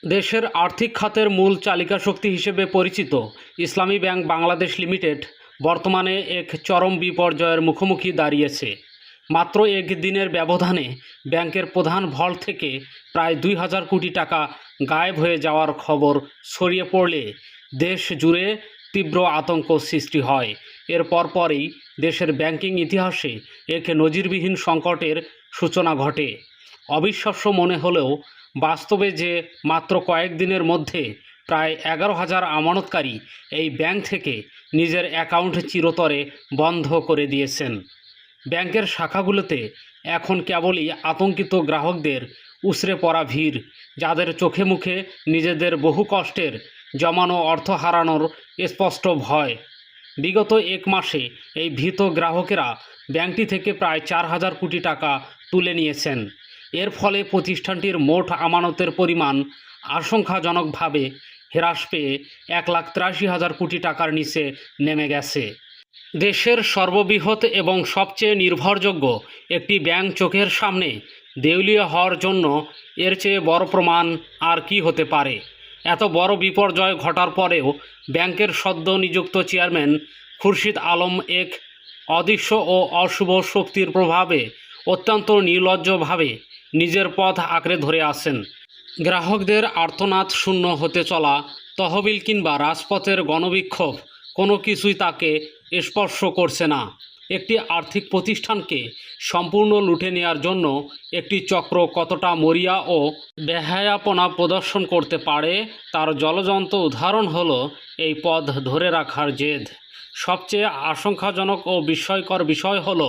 দেশের আর্থিক খাতের মূল চালিকা শক্তি হিসেবে পরিচিত ইসলামী ব্যাংক বাংলাদেশ লিমিটেড বর্তমানে এক চরম বিপর্যয়ের মুখোমুখি দাঁড়িয়েছে। মাত্র একদিনের ব্যবধানে ব্যাংকের প্রধান ভল্ট থেকে প্রায় ২,০০০ কোটি টাকা গায়েব হয়ে যাওয়ার খবর ছড়িয়ে পড়লে দেশ জুড়ে তীব্র আতঙ্ক সৃষ্টি হয়। এর পরপরই দেশের ব্যাংকিং ইতিহাসে এক নজিরবিহীন সংকটের সূচনা ঘটে। অবিশ্বাস্য মনে হলেও বাস্তবে যে মাত্র কয়েকদিনের মধ্যে প্রায় ১১,০০০ আমানতকারী এই ব্যাংক থেকে নিজের অ্যাকাউন্ট চিরতরে বন্ধ করে দিয়েছেন। ব্যাংকের শাখাগুলোতে এখন কেবলই আতঙ্কিত গ্রাহকদের উছড়ে পড়া ভিড়, যাদের চোখে মুখে নিজেদের বহু কষ্টের জমানো অর্থ হারানোর স্পষ্ট ভয়। বিগত এক মাসে এই ভীত গ্রাহকেরা ব্যাংকটি থেকে প্রায় ৪,০০০ কোটি টাকা তুলে নিয়েছেন। এর ফলে প্রতিষ্ঠানটির মোট আমানতের পরিমাণ আশঙ্কাজনকভাবে হ্রাস পেয়ে ১,৮৩,০০০ কোটি টাকার নিচে নেমে গেছে। দেশের সর্ববৃহৎ এবং সবচেয়ে নির্ভরযোগ্য একটি ব্যাংক চোখের সামনে দেউলিয়া হওয়ার জন্য এর চেয়ে বড় প্রমাণ আর কি হতে পারে। এত বড় বিপর্যয় ঘটার পরেও ব্যাংকের সদ্য নিযুক্ত চেয়ারম্যান খুরশিদ আলম এক অদৃশ্য ও অশুভ শক্তির প্রভাবে অত্যন্ত নির্লজ্জভাবে নিজের পথ আঁকড়ে ধরে আছেন। গ্রাহকদের আর্তনাদ শূন্য হতে চলা তহবিল কিংবা রাজপথের গণবিক্ষোভ কোনো কিছুই তাকে স্পর্শ করছে না। একটি আর্থিক প্রতিষ্ঠানকে সম্পূর্ণ লুটে নেওয়ার জন্য একটি চক্র কতটা মরিয়া ও বেহায়াপনা প্রদর্শন করতে পারে তার জ্বলজ্বন্ত উদাহরণ হলো এই পথ ধরে রাখার জেদ। সবচেয়ে আশঙ্কাজনক ও বিস্ময়কর বিষয় হলো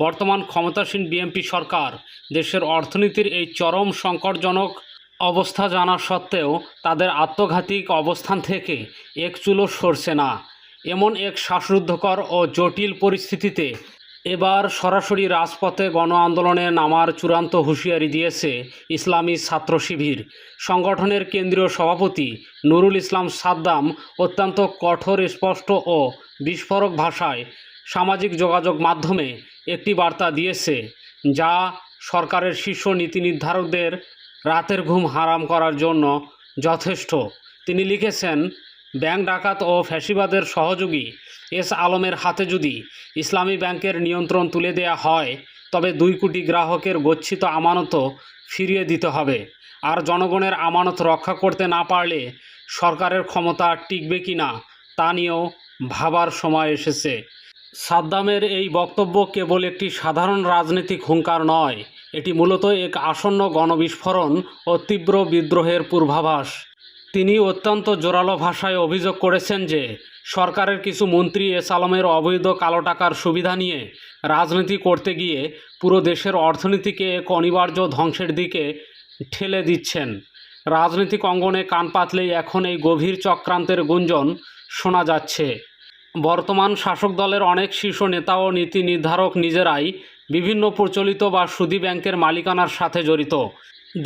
বর্তমান ক্ষমতাসীন বিএনপি সরকার দেশের অর্থনীতির এই চরম সংকটজনক অবস্থা জানা সত্ত্বেও তাদের আত্মঘাতী অবস্থান থেকে এক চুলও সরছে না। এমন এক শ্বাসরুদ্ধকর ও জটিল পরিস্থিতিতে এবার সরাসরি রাজপথে গণ আন্দোলনে নামার চূড়ান্ত হুঁশিয়ারি দিয়েছে ইসলামী ছাত্র শিবির। সংগঠনের কেন্দ্রীয় সভাপতি নুরুল ইসলাম সাদ্দাম অত্যন্ত কঠোর, স্পষ্ট ও বিস্ফোরক ভাষায় সামাজিক যোগাযোগ মাধ্যমে একটি বার্তা দিয়েছে, যা সরকারের শীর্ষ নীতি নির্ধারকদের রাতের ঘুম হারাম করার জন্য যথেষ্ট। তিনি লিখেছেন, ব্যাংক ডাকাত ও ফ্যাসিবাদের সহযোগী এস আলমের হাতে যদি ইসলামী ব্যাংকের নিয়ন্ত্রণ তুলে দেয়া হয়, তবে ২ কোটি গ্রাহকের গচ্ছিত আমানতও ফিরিয়ে দিতে হবে। আর জনগণের আমানত রক্ষা করতে না পারলে সরকারের ক্ষমতা টিকবে কিনা তা নিয়েও ভাবার সময় এসেছে। সাদ্দামের এই বক্তব্য কেবল একটি সাধারণ রাজনৈতিক হুঙ্কার নয়, এটি মূলত এক আসন্ন গণবিস্ফোরণ ও তীব্র বিদ্রোহের পূর্বাভাস। তিনি অত্যন্ত জোরালো ভাষায় অভিযোগ করেছেন যে সরকারের কিছু মন্ত্রী এস আলমের অবৈধ কালো টাকার সুবিধা নিয়ে রাজনীতি করতে গিয়ে পুরো দেশের অর্থনীতিকে এক অনিবার্য ধ্বংসের দিকে ঠেলে দিচ্ছেন। রাজনৈতিক অঙ্গনে কান পাতলেই এখন এই গভীর চক্রান্তের গুঞ্জন শোনা যাচ্ছে। বর্তমান শাসক দলের অনেক শীর্ষ নেতা ও নীতি নির্ধারক নিজেরাই বিভিন্ন প্রচলিত বা সুদী ব্যাংকের মালিকানার সাথে জড়িত।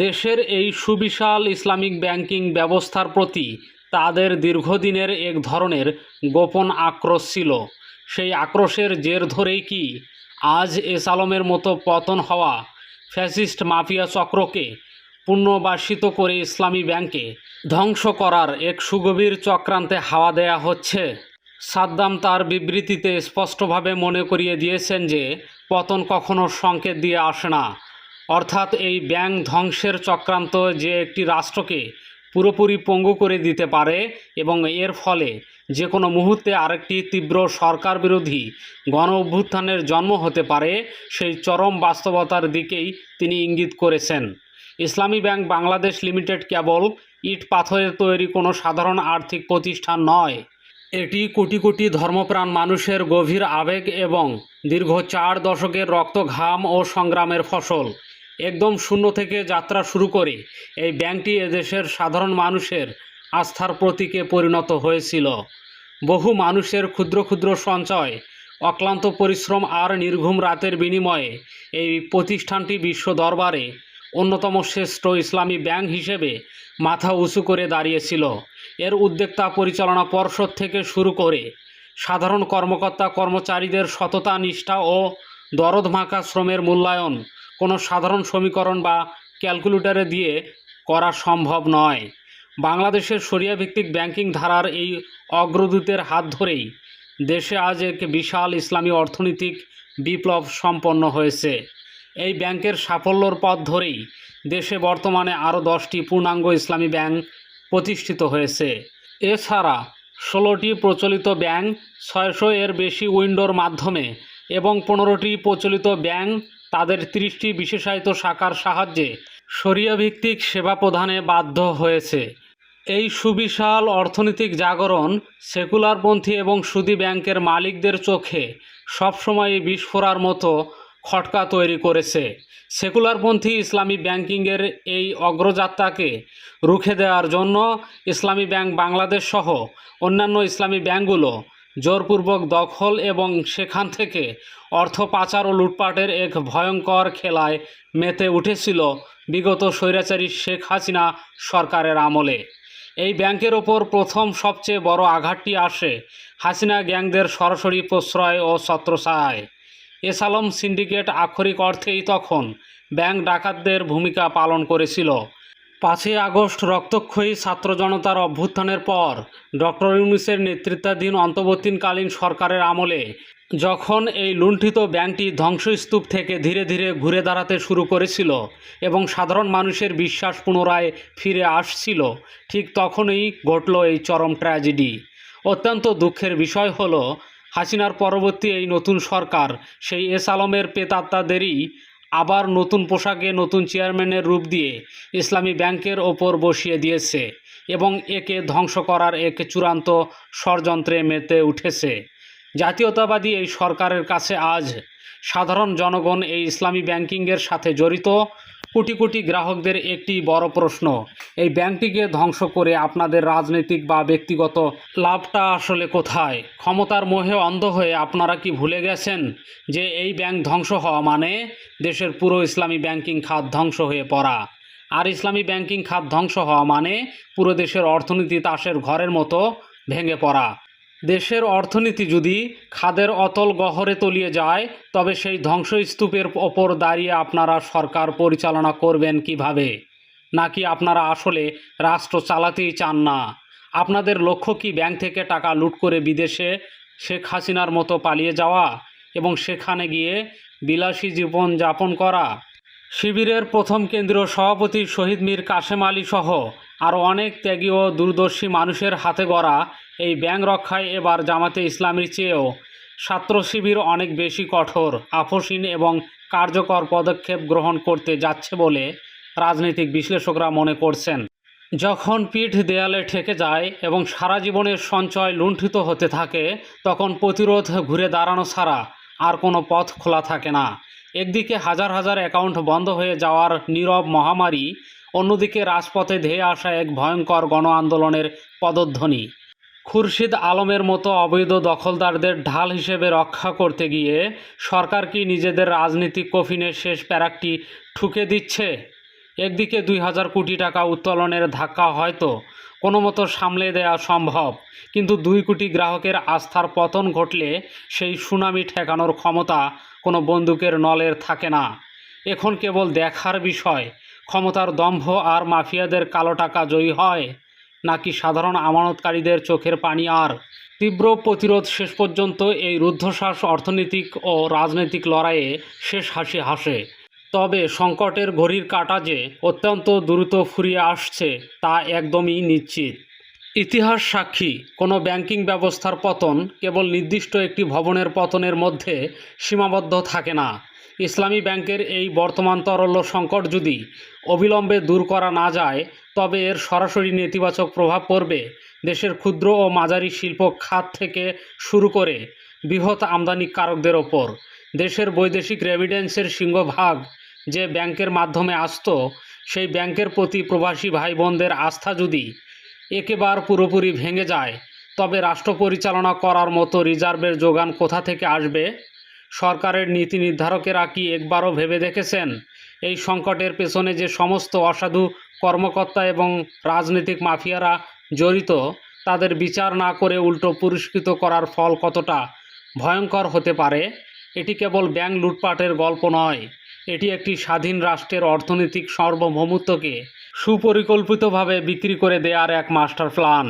দেশের এই সুবিশাল ইসলামিক ব্যাংকিং ব্যবস্থার প্রতি তাদের দীর্ঘদিনের এক ধরনের গোপন আক্রোশ ছিল। সেই আক্রোশের জের ধরেই কি আজ এস আলমের মতো পতন হওয়া ফ্যাসিস্ট মাফিয়া চক্রকে পুনর্বাসিত করে ইসলামী ব্যাংকে ধ্বংস করার এক সুগভীর চক্রান্তে হাওয়া দেয়া হচ্ছে? সাদ্দাম তার বিবৃতিতে স্পষ্টভাবে মনে করিয়ে দিয়েছেন যে পতন কখনো সংকেত দিয়ে আসে না। অর্থাৎ এই ব্যাংক ধ্বংসের চক্রান্ত যে একটি রাষ্ট্রকে পুরোপুরি পঙ্গু করে দিতে পারে এবং এর ফলে যে কোনো মুহূর্তে আরেকটি তীব্র সরকার বিরোধী গণ অভ্যুত্থানের জন্ম হতে পারে, সেই চরম বাস্তবতার দিকেই তিনি ইঙ্গিত করেছেন। ইসলামী ব্যাংক বাংলাদেশ লিমিটেড কেবল ইট পাথরের তৈরি কোনো সাধারণ আর্থিক প্রতিষ্ঠান নয়। এটি কোটি কোটি ধর্মপ্রাণ মানুষের গভীর আবেগ এবং দীর্ঘ ৪ দশকের রক্ত, ঘাম ও সংগ্রামের ফসল। একদম শূন্য থেকে যাত্রা শুরু করে এই ব্যাংকটি এদেশের সাধারণ মানুষের আস্থার প্রতীকে পরিণত হয়েছিল। বহু মানুষের ক্ষুদ্র ক্ষুদ্র সঞ্চয়, অক্লান্ত পরিশ্রম আর নির্ঘুম রাতের বিনিময়ে এই প্রতিষ্ঠানটি বিশ্ব দরবারে অন্যতম শ্রেষ্ঠ ইসলামী ব্যাংক হিসেবে মাথা উঁচু করে দাঁড়িয়েছিল। এর উদ্যোক্তা পরিচালনা পর্ষদ থেকে শুরু করে সাধারণ কর্মকর্তা কর্মচারীদের সততা, নিষ্ঠা ও দরদমাখা শ্রমের মূল্যায়ন কোনো সাধারণ সমীকরণ বা ক্যালকুলেটরে দিয়ে করা সম্ভব নয়। বাংলাদেশের শরিয়া ভিত্তিক ব্যাংকিং ধারার এই অগ্রদূতের হাত ধরেই দেশে আজ এক বিশাল ইসলামী অর্থনৈতিক বিপ্লব সম্পন্ন হয়েছে। এই ব্যাংকের সাফল্যর পথ ধরেই দেশে বর্তমানে আরও 10টি পূর্ণাঙ্গ ইসলামী ব্যাংক প্রতিষ্ঠিত হয়েছে। এছাড়া 16টি প্রচলিত ব্যাংক, 600 এর বেশি উইন্ডোর মাধ্যমে এবং 15টি প্রচলিত ব্যাংক তাদের 30টি বিশেষায়িত শাখার সাহায্যে শরিয়া ভিত্তিক সেবা প্রদানে বাধ্য হয়েছে। এই সুবিশাল অর্থনৈতিক জাগরণ সেকুলারপন্থী এবং সুদী ব্যাংকের মালিকদের চোখে সবসময়ই বিস্ফোরার মতো খটকা তৈরি করেছে। সেকুলারপন্থী ইসলামী ব্যাংকিংয়ের এই অগ্রযাত্রাকে রুখে দেওয়ার জন্য ইসলামী ব্যাংক বাংলাদেশ সহ অন্যান্য ইসলামী ব্যাংকগুলো জোরপূর্বক দখল এবং সেখান থেকে অর্থ পাচার ও লুটপাটের এক ভয়ঙ্কর খেলায় মেতে উঠেছিল বিগত স্বৈরাচারী শেখ হাসিনা সরকারের আমলে। এই ব্যাংকের ওপর প্রথম সবচেয়ে বড় আঘাতটি আসে হাসিনা গ্যাংদের সরাসরি প্রশ্রয় ও ছত্রছায়ায়। এসালম সিন্ডিকেট আক্ষরিক অর্থেই তখন ব্যাংক ডাকাতদের ভূমিকা পালন করেছিল। 5ই আগস্ট রক্তক্ষয়ী ছাত্র জনতার অভ্যুত্থানের পর ডক্টর ইউনূসের নেতৃত্বাধীন অন্তর্বর্তীকালীন সরকারের আমলে যখন এই লুণ্ঠিত ব্যাংকটি ধ্বংসস্তূপ থেকে ধীরে ধীরে ঘুরে দাঁড়াতে শুরু করেছিল এবং সাধারণ মানুষের বিশ্বাস পুনরায় ফিরে আসছিল, ঠিক তখনই ঘটল এই চরম ট্র্যাজেডি। অত্যন্ত দুঃখের বিষয় হলো হাসিনার পরবর্তী এই নতুন সরকার সেই এসালমের প্রেতাত্মাদেরই আবার নতুন পোশাকে নতুন চেয়ারম্যানের রূপ দিয়ে ইসলামী ব্যাংকের ওপর বসিয়ে দিয়েছে এবং একে ধ্বংস করার এক চূড়ান্ত ষড়যন্ত্রে মেতে উঠেছে। জাতীয়তাবাদী এই সরকারের কাছে আজ সাধারণ জনগণ এই ইসলামী ব্যাংকিংয়ের সাথে জড়িত কোটি কোটি গ্রাহকদের একটি বড় প্রশ্ন, এই ব্যাংকটিকে ধ্বংস করে আপনাদের রাজনৈতিক বা ব্যক্তিগত লাভটা আসলে কোথায়? ক্ষমতার মোহে অন্ধ হয়ে আপনারা কি ভুলে গেছেন যে এই ব্যাংক ধ্বংস হওয়া মানে দেশের পুরো ইসলামী ব্যাংকিং খাত ধ্বংস হয়ে পড়া, আর ইসলামী ব্যাংকিং খাত ধ্বংস হওয়া মানে পুরো দেশের অর্থনীতি তাসের ঘরের মতো ভেঙে পড়া। দেশের অর্থনীতি যদি খাদের অতল গহ্বরে তলিয়ে যায়, তবে সেই ধ্বংসস্তূপের ওপর দাঁড়িয়ে আপনারা সরকার পরিচালনা করবেন কিভাবে? নাকি আপনারা আসলে রাষ্ট্র চালাতেই চান না? আপনাদের লক্ষ্য কি ব্যাংক থেকে টাকা লুট করে বিদেশে শেখ হাসিনার মতো পালিয়ে যাওয়া এবং সেখানে গিয়ে বিলাসী জীবন যাপন করা? শিবিরের প্রথম কেন্দ্রীয় সভাপতি শহীদ মীর কাসেম আলী সহ আরও অনেক ত্যাগী ও দূরদর্শী মানুষের হাতে গড়া এই ব্যাংক রক্ষায় এবার জামাতে ইসলামীর চেয়েও ছাত্র শিবির অনেক বেশি কঠোর, আপোষহীন এবং কার্যকর পদক্ষেপ গ্রহণ করতে যাচ্ছে বলে রাজনৈতিক বিশ্লেষকরা মনে করছেন। যখন পিঠ দেয়ালে ঠেকে যায় এবং সারা জীবনের সঞ্চয় লুণ্ঠিত হতে থাকে, তখন প্রতিরোধ ঘুরে দাঁড়ানো ছাড়া আর কোনো পথ খোলা থাকে না। একদিকে হাজার হাজার অ্যাকাউন্ট বন্ধ হয়ে যাওয়ার নীরব মহামারী, অন্যদিকে রাজপথে ধেয়ে আসা এক ভয়ঙ্কর গণ আন্দোলনের পদধ্বনি। খুরশিদ আলমের মতো অবৈধ দখলদারদের ঢাল হিসেবে রক্ষা করতে গিয়ে সরকার কি নিজেদের রাজনীতিক কফিনের শেষ প্যারাকটি ঠুকে দিচ্ছে? একদিকে 2000 কোটি টাকা উত্তোলনের ধাক্কা হয়তো কোনো মতো সামলে দেওয়া সম্ভব, কিন্তু 2 কোটি গ্রাহকের আস্থার পতন ঘটলে সেই সুনামি ঠেকানোর ক্ষমতা কোনো বন্দুকের নলের থাকে না। এখন কেবল দেখার বিষয়, ক্ষমতার দম্ভ আর মাফিয়াদের কালো টাকা জয়ী হয় নাকি সাধারণ আমানতকারীদের চোখের পানি আর তীব্র প্রতিরোধ শেষ পর্যন্ত এই রুদ্ধশ্বাস অর্থনৈতিক ও রাজনৈতিক লড়াইয়ে শেষ হাসি হাসে। তবে সংকটের ঘড়ির কাঁটা যে অত্যন্ত দ্রুত ফুরিয়ে আসছে তা একদমই নিশ্চিত। ইতিহাস সাক্ষী, কোনো ব্যাংকিং ব্যবস্থার পতন কেবল নির্দিষ্ট একটি ভবনের পতনের মধ্যে সীমাবদ্ধ থাকে না। ইসলামী ব্যাংকের এই বর্তমান তরল সংকট যদি অবিলম্বে দূর করা না যায়, তবে এর সরাসরি নেতিবাচক প্রভাব পড়বে দেশের ক্ষুদ্র ও মাঝারি শিল্প খাত থেকে শুরু করে বৃহৎ আমদানিকারকদের ওপর। দেশের বৈদেশিক রেমিটেন্সের সিংহভাগ যে ব্যাংকের মাধ্যমে আসতো, সেই ব্যাংকের প্রতি প্রবাসী ভাই বোনদের আস্থা যদি একেবারে পুরোপুরি ভেঙে যায়, তবে রাষ্ট্র পরিচালনা করার মতো রিজার্ভের যোগান কোথা থেকে আসবে? সরকারের নীতি নির্ধারকেরা কি একবারও ভেবে দেখেছেন এই সংকটের পেছনে যে সমস্ত অসাধু কর্মকর্তা এবং রাজনৈতিক মাফিয়ারা জড়িত, তাদের বিচার না করে উল্টো পুরস্কৃত করার ফল কতটা ভয়ঙ্কর হতে পারে? এটি কেবল ব্যাংক লুটপাটের গল্প নয়, এটি একটি স্বাধীন রাষ্ট্রের অর্থনৈতিক সার্বভৌমত্বকে সুপরিকল্পিতভাবে বিক্রি করে দেওয়ার এক মাস্টার প্ল্যান।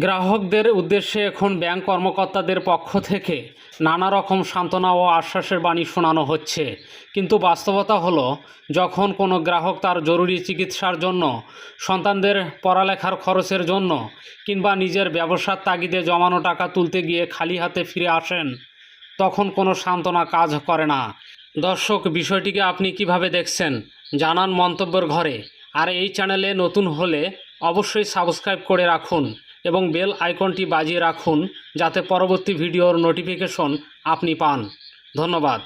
গ্রাহকদের উদ্দেশ্যে এখন ব্যাংক কর্মকর্তাদের পক্ষ থেকে নানা রকম সান্ত্বনা ও আশ্বাসের বাণী শোনানো হচ্ছে, কিন্তু বাস্তবতা হলো যখন কোনো গ্রাহক তার জরুরি চিকিৎসার জন্য, সন্তানদের পড়ালেখার খরচের জন্য কিংবা নিজের ব্যবসার তাগিদে জমানো টাকা তুলতে গিয়ে খালি হাতে ফিরে আসেন, তখন কোনো সান্ত্বনা কাজ করে না। দর্শক, বিষয়টিকে আপনি কিভাবে দেখছেন জানান মন্তব্যের ঘরে। আর এই চ্যানেলে নতুন হলে অবশ্যই সাবস্ক্রাইব করে রাখুন এবং বেল আইকনটি বাজিয়ে রাখুন, যাতে পরবর্তী ভিডিওর নোটিফিকেশন আপনি পান। ধন্যবাদ।